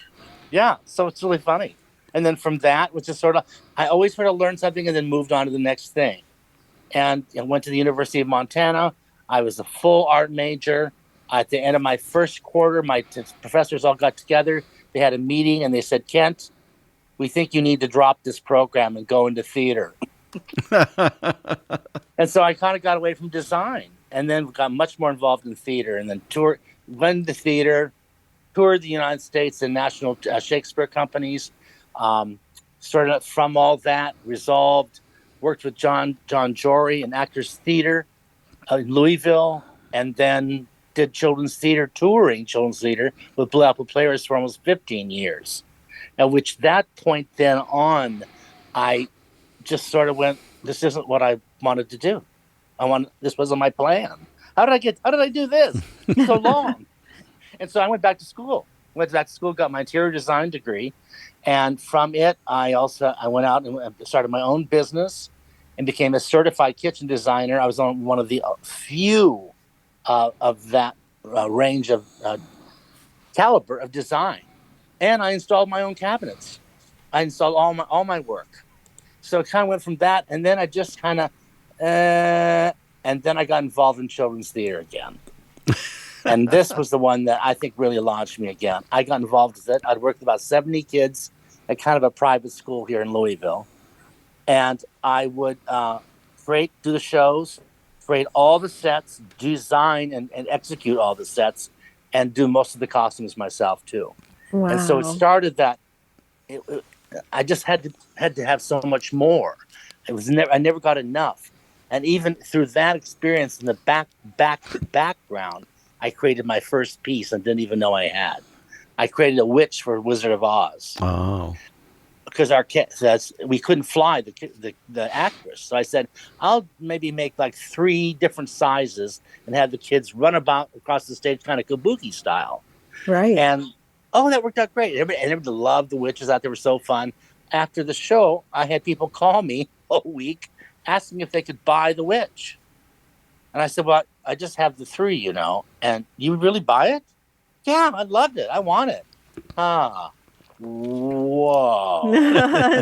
Yeah, so it's really funny. And then from that, which is sort of, I always sort of learned something and then moved on to the next thing. And I went to the University of Montana. I was a full art major. At the end of my first quarter, my professors all got together. They had a meeting and they said, Kent, we think you need to drop this program and go into theater. And so I kind of got away from design and then got much more involved in theater and then went to theater, toured the United States and national Shakespeare companies. Started from all that, resolved, worked with John Jory in Actors Theater in Louisville, and then did touring children's theater with Blue Apple Players for almost 15 years. At which that point then on, I just sort of went, this isn't what I wanted to do. This wasn't my plan. How did I do this so long? And so I went back to school. Got my interior design degree. And from it, I went out and started my own business and became a certified kitchen designer. I was on one of the few of that range of caliber of design. And I installed my own cabinets. I installed all my work. So it kind of went from that. And then I just kind of, and then I got involved in children's theater again. And this was the one that I think really launched me again. I got involved with it. I'd worked with about 70 kids at kind of a private school here in Louisville. And I would do the shows, create all the sets, design and execute all the sets, and do most of the costumes myself too. Wow. And so it started that I just had to have so much more. I never got enough. And even through that experience in the background, I created my first piece and didn't even know I had. I created a witch for Wizard of Oz. Oh. Because we couldn't fly the actress. So I said, I'll maybe make like 3 different sizes and have the kids run about across the stage kind of kabuki style. Right. And, that worked out great. Everybody loved the witches out there. Were so fun. After the show, I had people call me a week asking if they could buy the witch. And I said, well, I just have the 3, and you would really buy it? Yeah, I loved it. I want it. Whoa.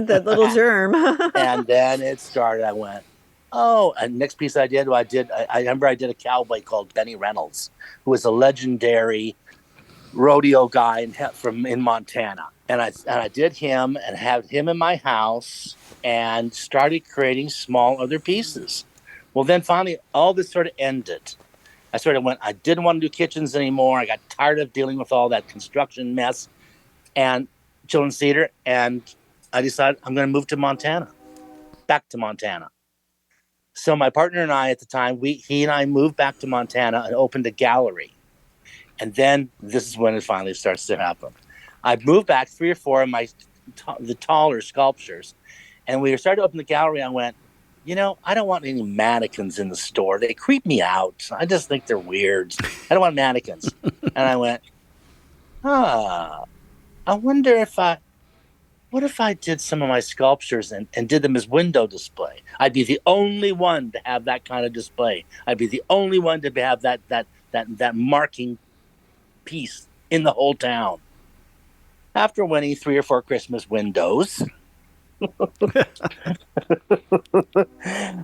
That little germ. And then it started. I went, and next piece I remember I did a cowboy called Benny Reynolds, who was a legendary rodeo guy in Montana. And I did him and had him in my house and started creating small other pieces. Well, then finally, all this sort of ended. I didn't want to do kitchens anymore. I got tired of dealing with all that construction mess and children's theater. And I decided I'm going to move to Montana, back to Montana. So my partner and I at the time, he and I moved back to Montana and opened a gallery. And then this is when it finally starts to happen. I moved back 3 or 4 of the taller sculptures. And we started to open the gallery. I went, I don't want any mannequins in the store. They creep me out. I just think they're weird. I don't want mannequins. And I went, I wonder what if I did some of my sculptures and did them as window display? I'd be the only one to have that kind of display. I'd be the only one to have that marking piece in the whole town. after winning 3 or 4 Christmas windows,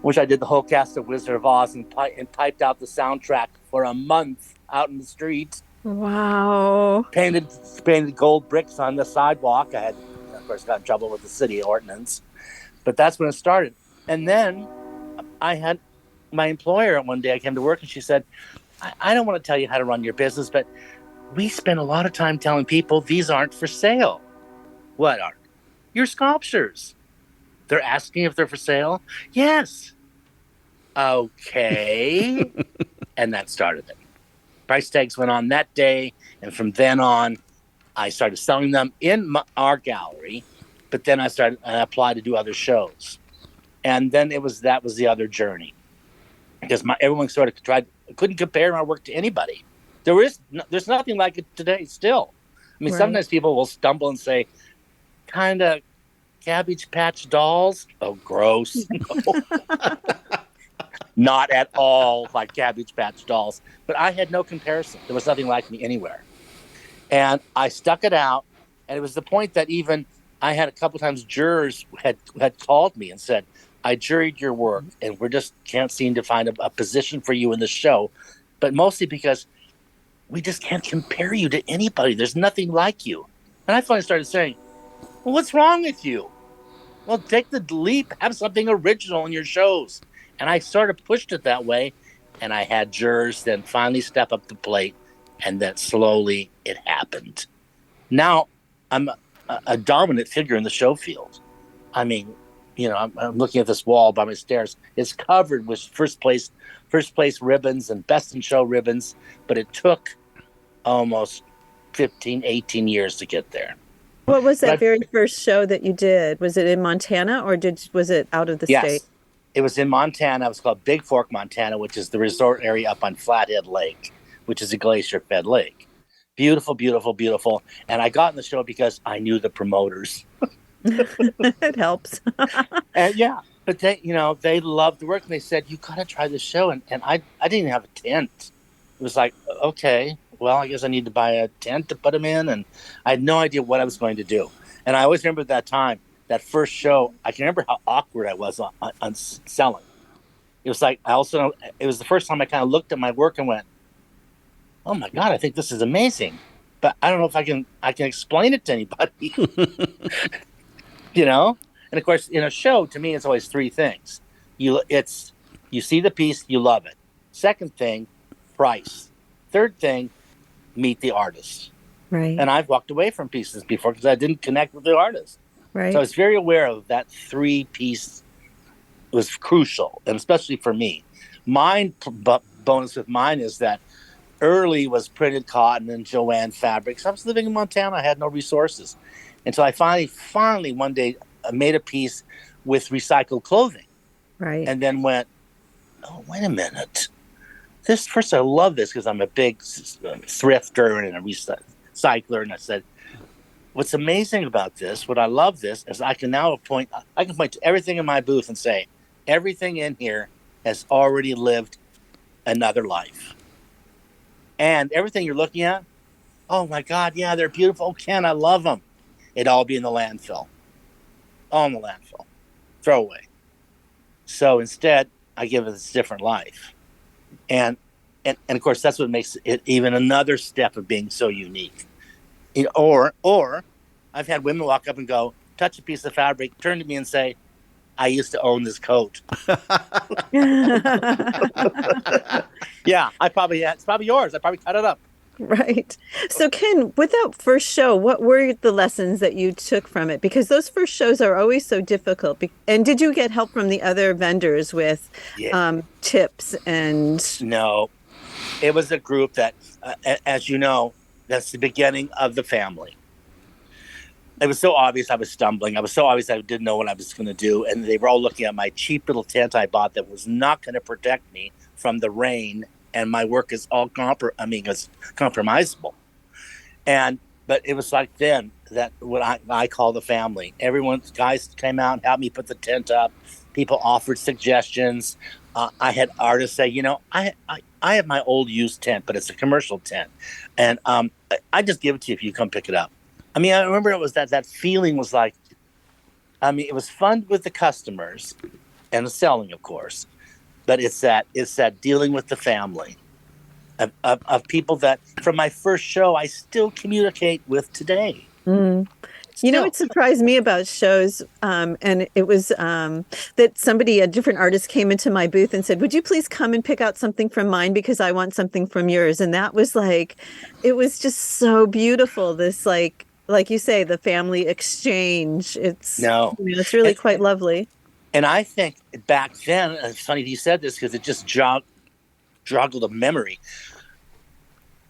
which I did the whole cast of Wizard of Oz and typed out the soundtrack for a month out in the street. Wow. Painted gold bricks on the sidewalk. I had, of course, got in trouble with the city ordinance, but that's when it started. And then I had my employer one day. I came to work and she said, I don't want to tell you how to run your business, but we spend a lot of time telling people these aren't for sale. What aren't? Your sculptures. They're asking if they're for sale? Yes. Okay. And that started it. Price tags went on that day, and from then on, I started selling them in our gallery, but then I applied to do other shows. And then that was the other journey. Because everyone sort of couldn't compare my work to anybody. There's nothing like it today still. I mean, Sometimes people will stumble and say, kind of Cabbage Patch Dolls? Oh, gross. No. Not at all like Cabbage Patch Dolls. But I had no comparison. There was nothing like me anywhere. And I stuck it out. And it was the point that even I had a couple times jurors had called me and said, I juried your work and we just can't seem to find a position for you in the show. But mostly because we just can't compare you to anybody. There's nothing like you. And I finally started saying, well, what's wrong with you? Well, take the leap. Have something original in your shows. And I sort of pushed it that way. And I had jurors then finally step up the plate. And then slowly it happened. Now I'm a dominant figure in the show field. I mean, I'm looking at this wall by my stairs. It's covered with first place ribbons and best in show ribbons. But it took almost 15, 18 years to get there. What was that very first show that you did? Was it in Montana or was it out of the state? It was in Montana. It was called Big Fork, Montana, which is the resort area up on Flathead Lake, which is a glacier-fed lake. Beautiful, beautiful, beautiful. And I got in the show because I knew the promoters. It helps. And but they loved the work and they said, you got to try this show. And I didn't even have a tent. It was like, okay, well, I guess I need to buy a tent to put them in. And I had no idea what I was going to do. And I always remember at that time, that first show, I can remember how awkward I was on selling. It was like, it was the first time I kind of looked at my work and went, oh my God, I think this is amazing. But I don't know if I can explain it to anybody. And of course, in a show, to me, it's always 3 things. You see the piece, you love it. Second thing, price. Third thing, meet the artist. Right. And I've walked away from pieces before because I didn't connect with the artist. Right. So I was very aware of that 3-piece was crucial, and especially for me. Bonus with mine is that early was printed cotton and Joanne fabrics. I was living in Montana. I had no resources. Until I finally one day made a piece with recycled clothing. Right. And then went, oh, wait a minute. First, I love this because I'm a big thrifter and a recycler. And I said, what's amazing about this, what I love this, is I can point to everything in my booth and say, everything in here has already lived another life. And everything you're looking at, oh my God, yeah, they're beautiful. Oh, Ken, I love them. It'd all be in the landfill. All in the landfill. Throw away. So instead, I give it a different life. And of course, that's what makes it even another step of being so unique. Or I've had women walk up and go, touch a piece of fabric, turn to me and say, I used to own this coat. Yeah, it's probably yours. I probably cut it up. Right. So Ken, with that first show, what were the lessons that you took from it? Because those first shows are always so difficult. And did you get help from the other vendors with tips and? No, it was a group that, as you know, that's the beginning of the family. It was so obvious I was stumbling. It was so obvious I didn't know what I was going to do. And they were all looking at my cheap little tent I bought that was not going to protect me from the rain. And my work is all it's compromisable. But it was like then that what I call the family. Guys came out and helped me put the tent up. People offered suggestions. I had artists say, I have my old used tent, but it's a commercial tent. And I just give it to you if you come pick it up. I mean, I remember it was that feeling was like, I mean, it was fun with the customers and the selling, of course, but it's that dealing with the family of people that from my first show I still communicate with today. Mm. You know, what surprised me about shows, and it was that a different artist came into my booth and said, "Would you please come and pick out something from mine because I want something from yours?" And that was like, it was just so beautiful. This like you say, the family exchange. It's it's really quite lovely. And I think back then, it's funny you said this because it just joggled a memory.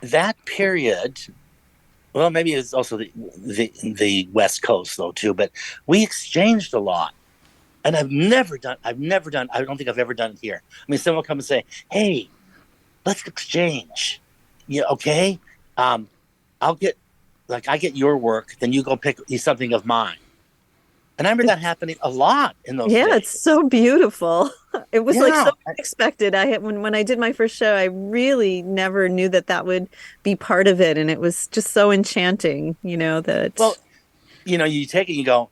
That period. Well, maybe it's also the West Coast though too, but we exchanged a lot, and I've never done. I don't think I've ever done it here. I mean, someone will come and say, "Hey, let's exchange." Yeah, okay. I get your work, then you go pick something of mine. And I remember that happening a lot in those days. It's so beautiful. It was like so unexpected. When I did my first show, I really never knew that would be part of it. And it was just so enchanting, that. Well, you take it, you go,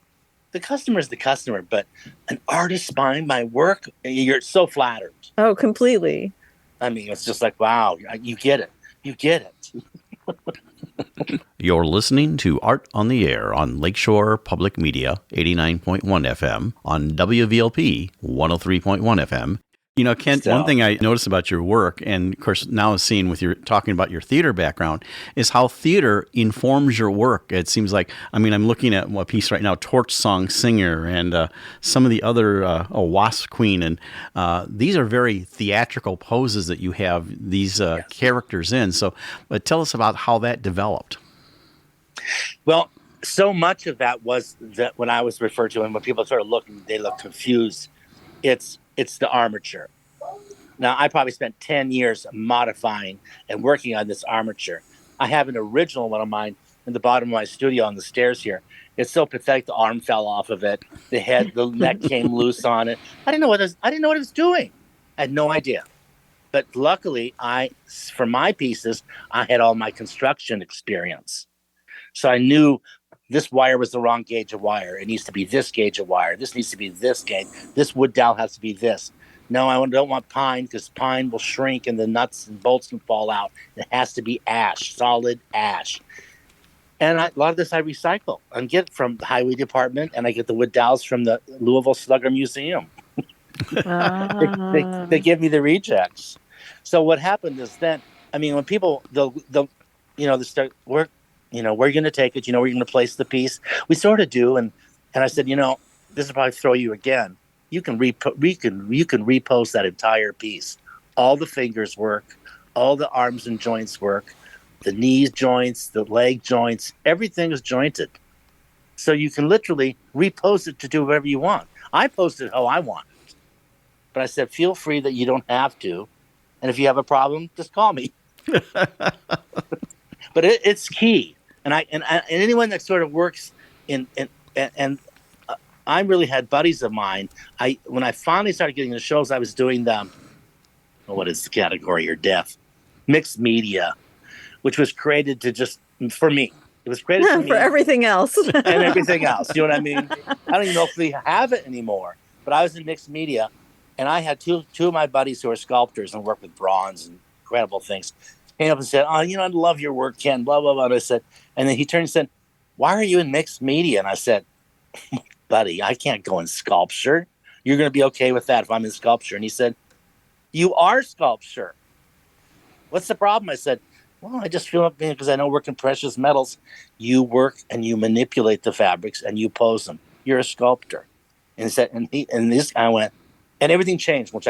the customer is the customer, but an artist buying my work, you're so flattered. Oh, completely. I mean, it's just like, wow, you get it. You get it. You're listening to Art on the Air on Lakeshore Public Media, 89.1 FM, on WVLP, 103.1 FM. Kent, one thing I noticed about your work, and of course now seeing with your talking about your theater background, is how theater informs your work. It seems like, I'm looking at a piece right now, Torch Song Singer, and some of the other, Wasp Queen, and these are very theatrical poses that you have these characters in. So tell us about how that developed. Well, so much of that was that when I was referred to, and when people sort of they look confused, it's the armature. Now, I probably spent 10 years modifying and working on this armature. I have an original one of mine in the bottom of my studio on the stairs here. It's so pathetic. The arm fell off of it. The neck came loose on it. I didn't know what it was doing. I had no idea. But luckily, for my pieces, I had all my construction experience. So I knew this wire was the wrong gauge of wire. It needs to be this gauge of wire. This needs to be this gauge. This wood dowel has to be this. No, I don't want pine because pine will shrink and the nuts and bolts can fall out. It has to be ash, solid ash. And a lot of this I recycle and get from the highway department, and I get the wood dowels from the Louisville Slugger Museum. They give me the rejects. So what happened is then, when people, they start work, where you're going to take it, where you're going to place the piece. We sort of do. And I said, this will probably throw you again. You can repost that entire piece. All the fingers work, all the arms and joints work, the knees joints, the leg joints, everything is jointed. So you can literally repost it to do whatever you want. I posted how I want it. But I said, feel free that you don't have to. And if you have a problem, just call me. But it's key. And anyone that sort of works I really had buddies of mine. When I finally started getting the shows, I was doing what is the category or deaf? Mixed media, which was created to just, for me. It was created for me. For everything else. And everything else. You know what I mean? I don't even know if we have it anymore. But I was in mixed media, and I had two of my buddies who are sculptors and work with bronze and incredible things. Came up and said, I love your work, Ken, blah, blah, blah. And I said, and then he turned and said, why are you in mixed media? And I said, buddy, I can't go in sculpture. You're going to be okay with that if I'm in sculpture. And he said, you are sculpture. What's the problem? I said, well, I just feel because I don't work in precious metals. You work and you manipulate the fabrics and you pose them. You're a sculptor. And he said, and this guy went, and everything changed when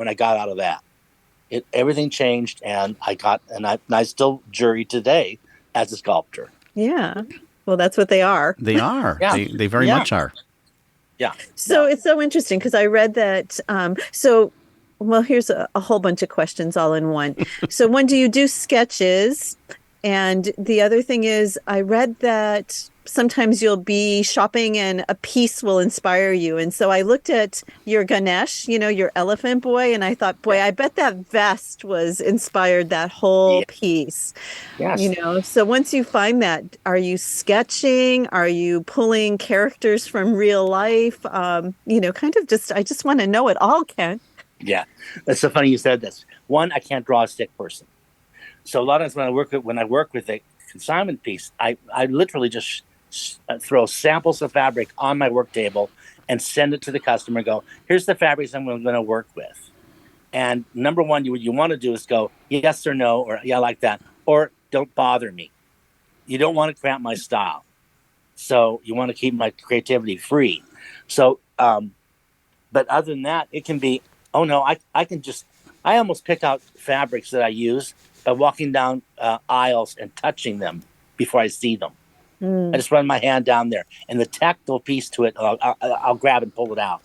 I got out of that. Everything changed, and I still jury today as a sculptor. Yeah. Well, that's what they are. They are. Yeah. They very much are. Yeah. So it's so interesting because I read that. Here's a whole bunch of questions all in one. So when do you do sketches? And the other thing is, I read that sometimes you'll be shopping and a piece will inspire you. And so I looked at your Ganesh, your elephant boy, and I thought, boy, I bet that vest was inspired that whole piece. Yes. So once you find that, are you sketching? Are you pulling characters from real life? Kind of I just want to know it all, Ken. Yeah. That's so funny you said this. One, I can't draw a stick person. So a lot of times when I work with a consignment piece, I literally just throw samples of fabric on my work table and send it to the customer and go, here's the fabrics I'm going to work with. And number one, what you want to do is go, yes or no, or yeah, like that, or don't bother me. You don't want to cramp my style. So you want to keep my creativity free. So, but other than that, it can be, oh no, I almost pick out fabrics that I use by walking down aisles and touching them before I see them. I just run my hand down there, and the tactile piece to it, I'll grab and pull it out.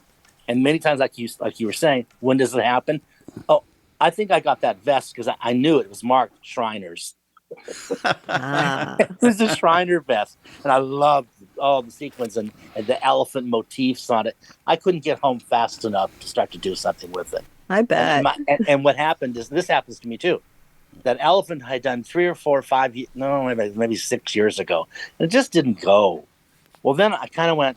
And many times, like you were saying, when does it happen? Oh, I think I got that vest because I knew it was marked Shriners. It was a Shriner vest, and I loved all the sequins and the elephant motifs on it. I couldn't get home fast enough to start to do something with it. I bet. And what happened is, this happens to me too. That elephant I had done 3 or 4 or 5, maybe 6 years ago. And it just didn't go. Well, then I kind of went,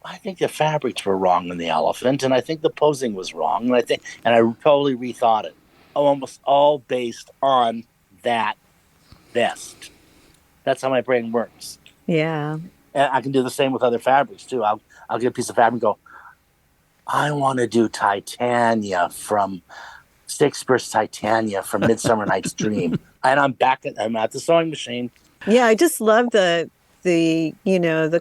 I think the fabrics were wrong in the elephant, and I think the posing was wrong. And I totally rethought it. Almost all based on that vest. That's how my brain works. Yeah. And I can do the same with other fabrics too. I'll get a piece of fabric and go, I want to do Titania from Shakespeare's Titania from Midsummer Night's Dream. And I'm at the sewing machine. Yeah, I just love the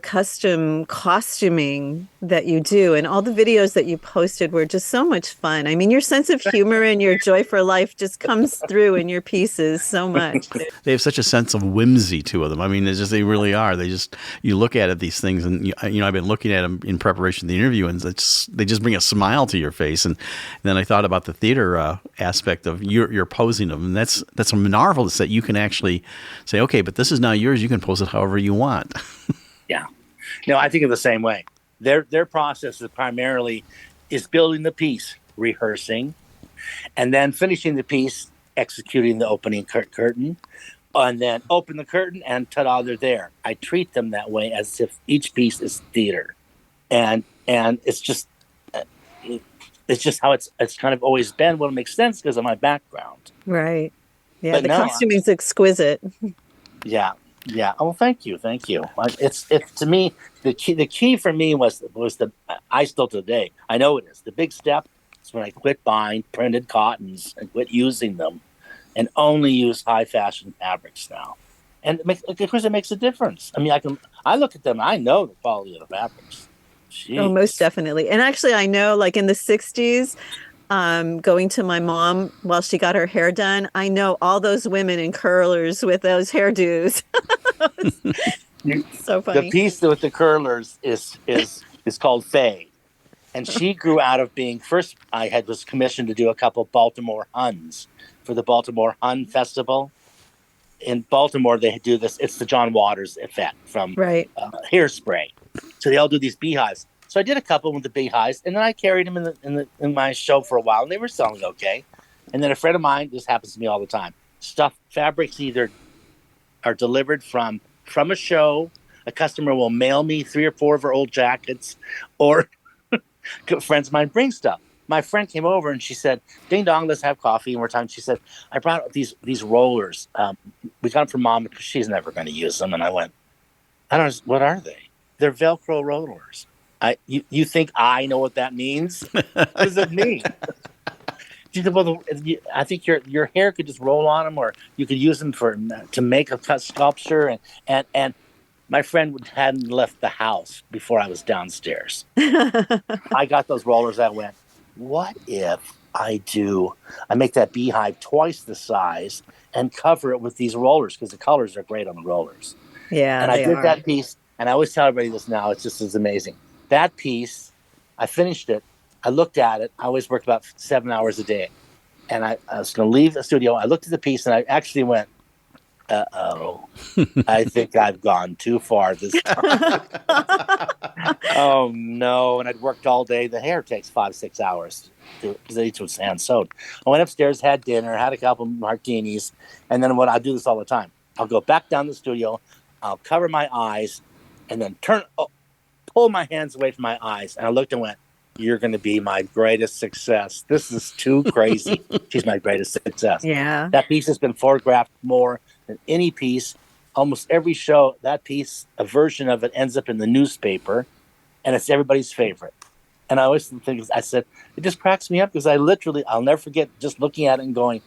custom costuming that you do, and all the videos that you posted were just so much fun. I mean, your sense of humor and your joy for life just comes through in your pieces so much. They have such a sense of whimsy to them. I mean, they really are. You look at these things, and I've been looking at them in preparation for the interview, and they just bring a smile to your face. And then I thought about the theater aspect of your posing them, and that's marvelous that you can actually say, okay, but this is now yours. You can pose it however you want. Yeah. No, I think of the same way. Their process is building the piece, rehearsing, and then finishing the piece, executing the opening curtain, and then open the curtain, and ta-da, they're there. I treat them that way as if each piece is theater, and it's just how it's kind of always been. Well, it makes sense because of my background. Right. Yeah. But the costuming is exquisite. Yeah. Yeah. Oh, thank you. It's to me the key for me was I still today I know it is the big step is when I quit buying printed cottons and quit using them, and only use high fashion fabrics now. And of course it makes a difference. I mean, I look at them, I know the quality of the fabrics. Jeez. Oh, most definitely. And actually, I know, like in the 60s. Going to my mom while she got her hair done, I know all those women in curlers with those hairdos. So funny. The piece with the curlers is called Faye, and she grew out of being first. I was commissioned to do a couple Baltimore Huns for the Baltimore Hun Festival. In Baltimore, they do this. It's the John Waters effect from Hairspray. So they all do these beehives. So I did a couple with the beehives, and then I carried them in my show for a while, and they were selling okay. And then a friend of mine, this happens to me all the time, fabrics either are delivered from a show, a customer will mail me 3 or 4 of her old jackets, or friends of mine bring stuff. My friend came over and she said, ding dong, let's have coffee. And we're talking, she said, I brought out these rollers. We got them from Mom because she's never going to use them. And I went, I don't know, what are they? They're Velcro rollers. You think I know what that means? What does it mean? I think your hair could just roll on them, or you could use them to make a cut sculpture. And my friend hadn't left the house before I was downstairs. I got those rollers. I went, what if I make that beehive twice the size and cover it with these rollers, because the colors are great on the rollers. Yeah, and I did that piece, and I always tell everybody this now. It's just as amazing. That piece, I finished it. I looked at it. I always worked about 7 hours a day. And I was going to leave the studio. I looked at the piece, and I actually went, uh-oh, I think I've gone too far this time. Oh, no. And I'd worked all day. The hair takes 5-6 hours because each was hand sewed. I went upstairs, had dinner, had a couple martinis. And then I do this all the time. I'll go back down the studio. I'll cover my eyes and then pull my hands away from my eyes. And I looked and went, you're going to be my greatest success. This is too crazy. She's my greatest success. Yeah. That piece has been photographed more than any piece. Almost every show, that piece, a version of it ends up in the newspaper, and it's everybody's favorite. And I always think, I said, it just cracks me up because I'll never forget just looking at it and going,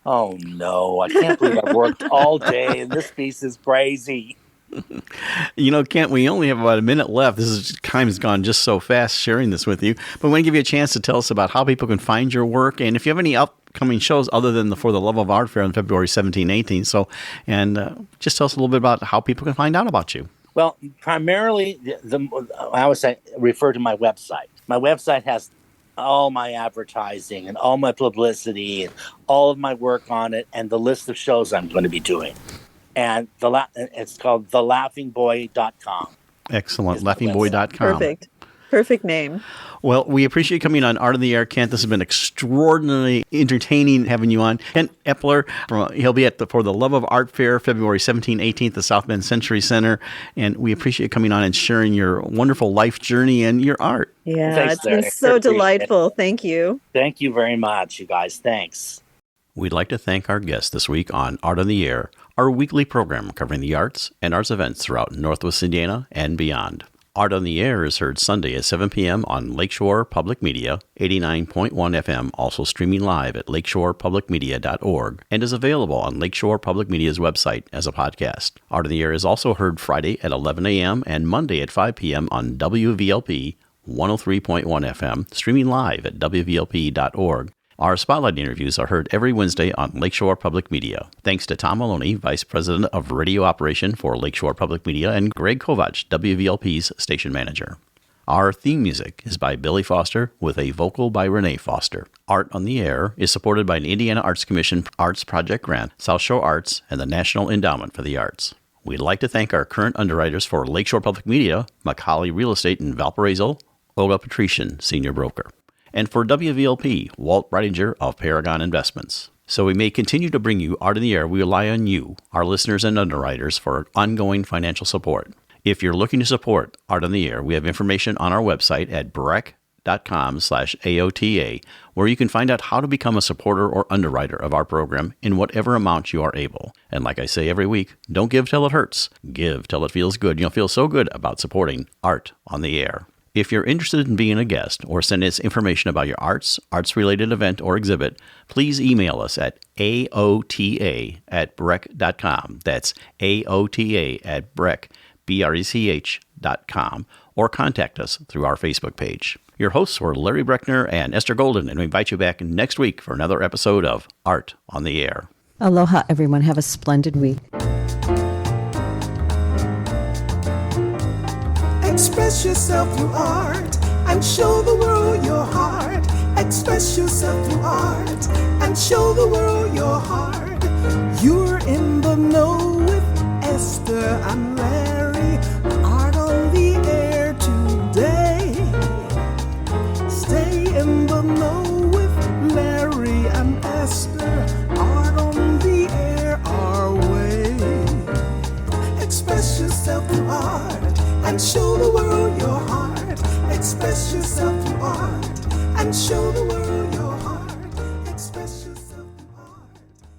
oh no, I can't believe I worked all day and this piece is crazy. Kent, we only have about a minute left. Time has gone just so fast sharing this with you. But we want to give you a chance to tell us about how people can find your work, and if you have any upcoming shows other than the For the Love of Art Fair on February 17, 18. Just tell us a little bit about how people can find out about you. Well, primarily, I always refer to my website. My website has all my advertising and all my publicity and all of my work on it and the list of shows I'm going to be doing. And it's called thelaughingboy.com. Excellent. Laughingboy.com. Perfect name. Well, we appreciate you coming on Art on the Air, Kent. This has been extraordinarily entertaining having you on. Kent Epler, he'll be at For the Love of Art Fair, February 17th, 18th, the South Bend Century Center. And we appreciate you coming on and sharing your wonderful life journey and your art. Yeah, Thanks, it's been so delightful. Thank you. Thank you very much, you guys. Thanks. We'd like to thank our guests this week on Art on the Air, our weekly program covering the arts and arts events throughout Northwest Indiana and beyond. Art on the Air is heard Sunday at 7 p.m. on Lakeshore Public Media, 89.1 FM, also streaming live at lakeshorepublicmedia.org, and is available on Lakeshore Public Media's website as a podcast. Art on the Air is also heard Friday at 11 a.m. and Monday at 5 p.m. on WVLP 103.1 FM, streaming live at WVLP.org. Our Spotlight interviews are heard every Wednesday on Lakeshore Public Media. Thanks to Tom Maloney, Vice President of Radio Operation for Lakeshore Public Media, and Greg Kovach, WVLP's Station Manager. Our theme music is by Billy Foster with a vocal by Renee Foster. Art on the Air is supported by an Indiana Arts Commission Arts Project Grant, South Shore Arts, and the National Endowment for the Arts. We'd like to thank our current underwriters for Lakeshore Public Media, Macaulay Real Estate in Valparaiso, Olga Patrician, Senior Broker. And for WVLP, Walt Breidinger of Paragon Investments. So we may continue to bring you Art in the Air. We rely on you, our listeners and underwriters, for ongoing financial support. If you're looking to support Art on the Air, we have information on our website at breck.com/AOTA, where you can find out how to become a supporter or underwriter of our program in whatever amount you are able. And like I say every week, don't give till it hurts. Give till it feels good. You'll feel so good about supporting Art on the Air. If you're interested in being a guest or send us information about your arts-related event or exhibit, please email us at aota@breck.com. That's aota@breck.com, or contact us through our Facebook page. Your hosts were Larry Breckner and Esther Golden, and we invite you back next week for another episode of Art on the Air. Aloha, everyone. Have a splendid week. Express yourself through art and show the world your heart. Express yourself through art and show the world your heart. You're in the know with Esther and Larry. Art on the Air today. Stay in the know with Larry and Esther. Art on the Air our way. Express yourself through art and show the world your heart. Express yourself through art and show the world